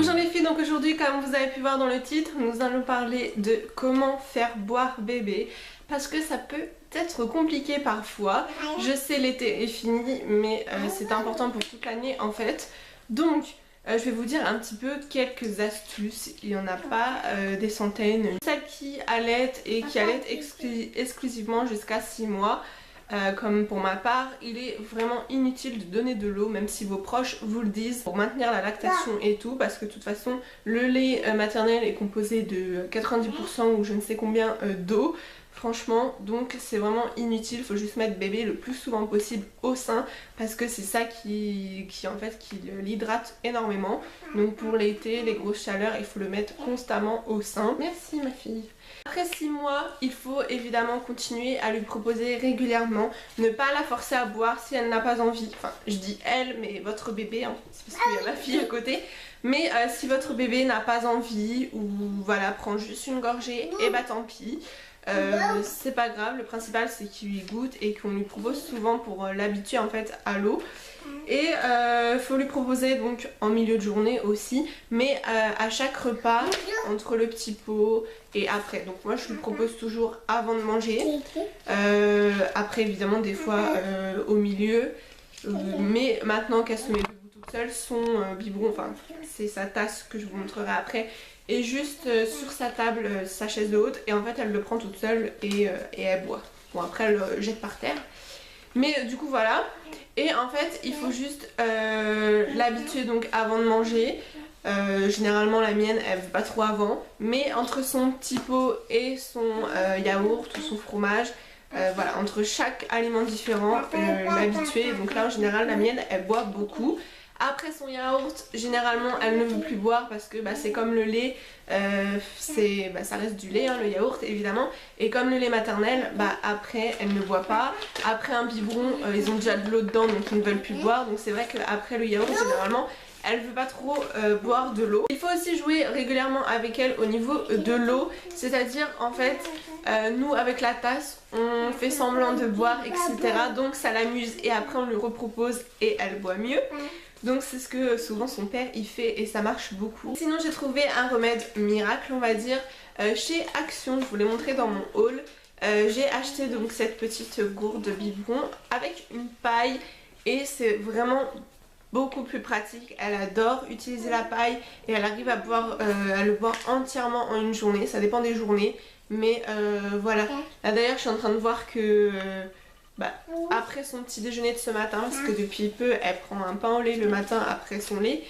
Bonjour les filles, donc aujourd'hui comme vous avez pu voir dans le titre, nous allons parler de comment faire boire bébé. Parce que ça peut être compliqué parfois. Je sais l'été est fini mais c'est important pour toute l'année en fait. Donc je vais vous dire un petit peu quelques astuces, il n'y en a pas des centaines. Celles qui allaitent et qui allaitent exclusivement jusqu'à 6 mois. Comme pour ma part, il est vraiment inutile de donner de l'eau, même si vos proches vous le disent, pour maintenir la lactation et tout, parce que de toute façon le lait maternel est composé de 90% ou je ne sais combien d'eau. Franchement, donc c'est vraiment inutile, il faut juste mettre bébé le plus souvent possible au sein parce que c'est ça qui l'hydrate énormément. Donc pour l'été, les grosses chaleurs, il faut le mettre constamment au sein. Merci ma fille. Après 6 mois, il faut évidemment continuer à lui proposer régulièrement, ne pas la forcer à boire si elle n'a pas envie. Enfin, je dis elle, mais votre bébé, hein, c'est parce qu'il y a ma fille à côté. Mais si votre bébé n'a pas envie ou voilà, prend juste une gorgée, et bah tant pis. C'est pas grave, le principal c'est qu'il lui goûte et qu'on lui propose souvent pour l'habituer en fait à l'eau. Et faut lui proposer donc en milieu de journée aussi, mais à chaque repas, entre le petit pot et après. Donc moi je lui propose toujours avant de manger, après évidemment des fois au milieu, mais maintenant qu'elle se met debout toute seule, son biberon, enfin c'est sa tasse que je vous montrerai après, et juste sur sa table, sa chaise de haute, et en fait elle le prend toute seule et elle boit. Bon après elle le jette par terre. Mais du coup voilà, et en fait il faut juste l'habituer donc avant de manger. Généralement la mienne elle veut pas trop avant, mais entre son petit pot et son yaourt ou son fromage, voilà, entre chaque aliment différent, l'habituer. Donc là en général la mienne elle boit beaucoup. Après son yaourt, généralement elle ne veut plus boire parce que c'est comme le lait, ça reste du lait hein, le yaourt évidemment. Et comme le lait maternel, après elle ne boit pas. Après un biberon, ils ont déjà de l'eau dedans donc ils ne veulent plus boire. Donc c'est vrai qu'après le yaourt généralement elle veut pas trop boire de l'eau. Il faut aussi jouer régulièrement avec elle au niveau de l'eau. C'est-à-dire en fait nous avec la tasse on fait semblant de boire etc. Donc ça l'amuse et après on lui repropose et elle boit mieux. Donc c'est ce que souvent son père il fait et ça marche beaucoup. Sinon j'ai trouvé un remède miracle on va dire chez Action, je vous l'ai montré dans mon haul. J'ai acheté donc cette petite gourde biberon avec une paille et c'est vraiment beaucoup plus pratique. Elle adore utiliser la paille et elle arrive à boire, à le boire entièrement en une journée, ça dépend des journées. Mais voilà, là d'ailleurs je suis en train de voir que après son petit déjeuner de ce matin, parce que depuis peu elle prend un pain au lait le matin après son lait,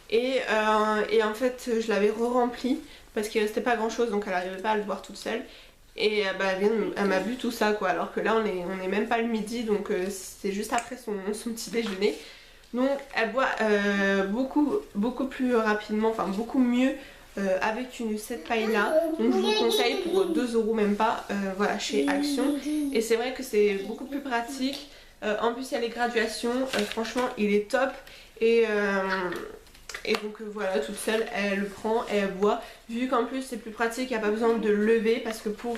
et en fait je l'avais re-rempli parce qu'il restait pas grand chose donc elle n'arrivait pas à le boire toute seule, et elle m'a bu tout ça quoi, alors que là on est même pas le midi donc c'est juste après son petit déjeuner. Donc elle boit beaucoup plus rapidement, enfin beaucoup mieux avec cette paille là. Donc je vous conseille pour 2 € même pas, voilà, chez Action. Et c'est vrai que c'est beaucoup plus pratique. En plus il y a les graduations, franchement il est top. Et donc voilà, toute seule elle le prend et elle boit. Vu qu'en plus c'est plus pratique, il n'y a pas besoin de lever. Parce que pour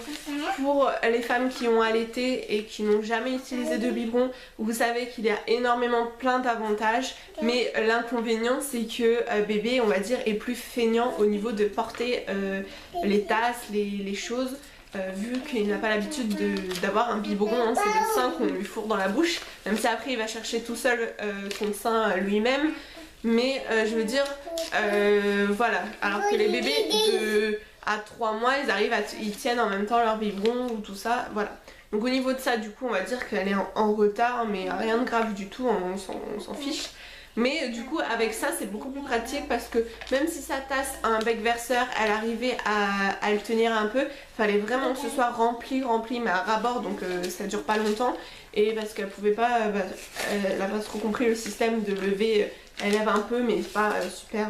les femmes qui ont allaité et qui n'ont jamais utilisé de biberon, vous savez qu'il y a énormément plein d'avantages. Mais l'inconvénient c'est que bébé on va dire est plus feignant au niveau de porter les tasses, les choses. Vu qu'il n'a pas l'habitude d'avoir un biberon, hein, c'est le sein qu'on lui fourre dans la bouche. Même si après il va chercher tout seul son sein lui-même. Mais je veux dire, voilà, alors que les bébés à 3 mois, ils tiennent en même temps leur biberon ou tout ça, voilà. Donc au niveau de ça, du coup, on va dire qu'elle est en retard, mais rien de grave du tout, on s'en fiche. Mais du coup, avec ça, c'est beaucoup plus pratique parce que même si sa tasse a un bec verseur, elle arrivait à le tenir un peu. Fallait vraiment que ce soit rempli, mais à ras-bord, donc ça dure pas longtemps. Et parce qu'elle pouvait pas, elle a pas trop compris le système de lever. Elle lève un peu mais pas super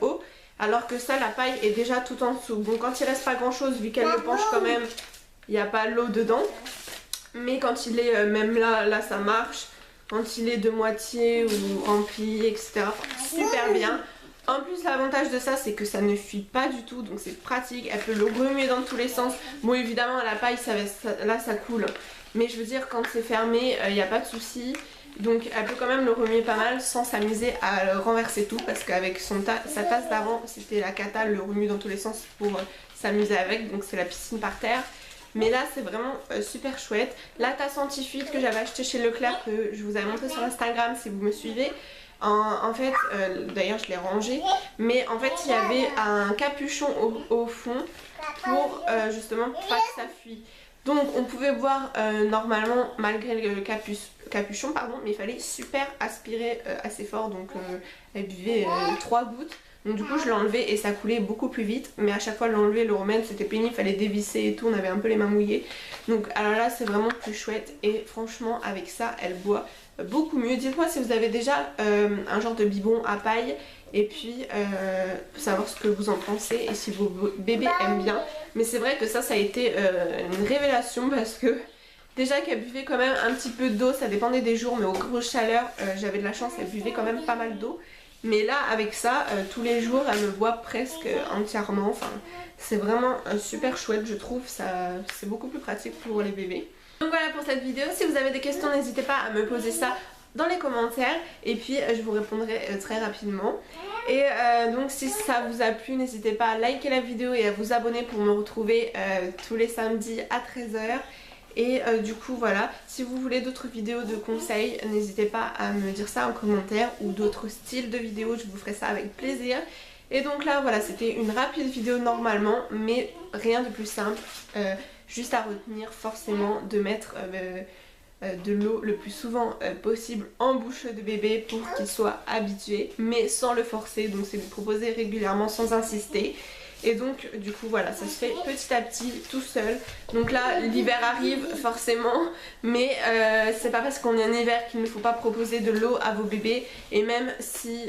haut. Alors que ça, la paille est déjà tout en dessous. Bon, quand il reste pas grand chose, vu qu'elle le penche quand même, il n'y a pas l'eau dedans. Mais quand il est même là ça marche. Quand il est de moitié ou rempli etc, super bien. En plus l'avantage de ça c'est que ça ne fuit pas du tout, donc c'est pratique. Elle peut le remuer dans tous les sens. Bon évidemment la paille là ça coule. mais je veux dire quand c'est fermé il n'y a pas de souci. Donc elle peut quand même le remuer pas mal sans s'amuser à renverser tout, parce qu'avec sa tasse d'avant c'était la cata, le remue dans tous les sens pour s'amuser avec, donc c'est la piscine par terre. Mais là c'est vraiment super chouette. La tasse anti-fuite que j'avais achetée chez Leclerc, que je vous avais montré sur Instagram si vous me suivez, en fait, d'ailleurs je l'ai rangée, mais en fait il y avait un capuchon au fond pour justement pas que ça fuit. Donc on pouvait boire normalement malgré le capuchon, pardon, mais il fallait super aspirer assez fort, donc elle buvait 3 gouttes. Donc du coup je l'ai enlevé et ça coulait beaucoup plus vite, mais à chaque fois l'enlever, le remettre c'était pénible, il fallait dévisser et tout, on avait un peu les mains mouillées. Donc alors là c'est vraiment plus chouette et franchement avec ça elle boit beaucoup mieux. Dites-moi si vous avez déjà un genre de biberon à paille et puis savoir ce que vous en pensez et si vos bébés aiment bien. Mais c'est vrai que ça a été une révélation, parce que déjà qu'elle buvait quand même un petit peu d'eau, ça dépendait des jours, mais aux grosses chaleurs j'avais de la chance, elle buvait quand même pas mal d'eau. Mais là avec ça tous les jours elle me boit presque entièrement, enfin c'est vraiment super chouette je trouve, c'est beaucoup plus pratique pour les bébés. Donc voilà pour cette vidéo, si vous avez des questions n'hésitez pas à me poser ça dans les commentaires et puis je vous répondrai très rapidement. Et donc si ça vous a plu n'hésitez pas à liker la vidéo et à vous abonner pour me retrouver tous les samedis à 13 h. Et du coup voilà, si vous voulez d'autres vidéos de conseils n'hésitez pas à me dire ça en commentaire, ou d'autres styles de vidéos, je vous ferai ça avec plaisir. Et donc là voilà, c'était une rapide vidéo normalement, mais rien de plus simple, juste à retenir forcément de mettre de l'eau le plus souvent possible en bouche de bébé pour qu'il soit habitué, mais sans le forcer, donc c'est de proposer régulièrement sans insister. Et donc du coup voilà, ça se fait petit à petit tout seul. Donc là l'hiver arrive forcément, mais c'est pas parce qu'on est en hiver qu'il ne faut pas proposer de l'eau à vos bébés. Et même si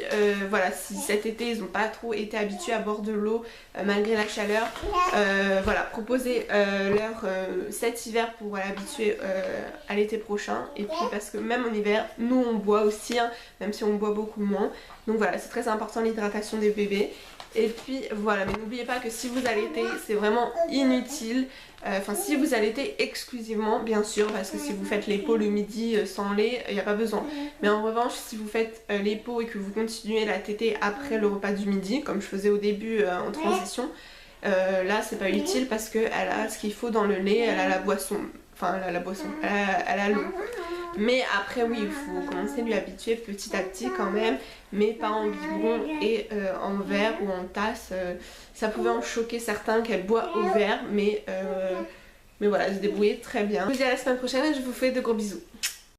voilà, si cet été ils n'ont pas trop été habitués à boire de l'eau malgré la chaleur, voilà, proposez leur cet hiver pour l'habituer à l'été prochain. Et puis parce que même en hiver nous on boit aussi, hein, même si on boit beaucoup moins. Donc voilà, c'est très important l'hydratation des bébés. Et puis voilà, mais n'oubliez pas que si vous allaitez c'est vraiment inutile, enfin si vous allaitez exclusivement bien sûr, parce que si vous faites les pots le midi sans lait, il n'y a pas besoin. Mais en revanche si vous faites les pots et que vous continuez la tétée après le repas du midi, comme je faisais au début en transition, là c'est pas utile parce qu'elle a ce qu'il faut dans le lait, elle a la boisson, enfin elle a la boisson, elle a l'eau. Mais après oui, il faut commencer à lui habituer petit à petit quand même, mais pas en biberon et en verre ou en tasse. Ça pouvait en choquer certains qu'elle boit au verre, mais voilà, elle se débrouillait très bien. Je vous dis à la semaine prochaine et je vous fais de gros bisous.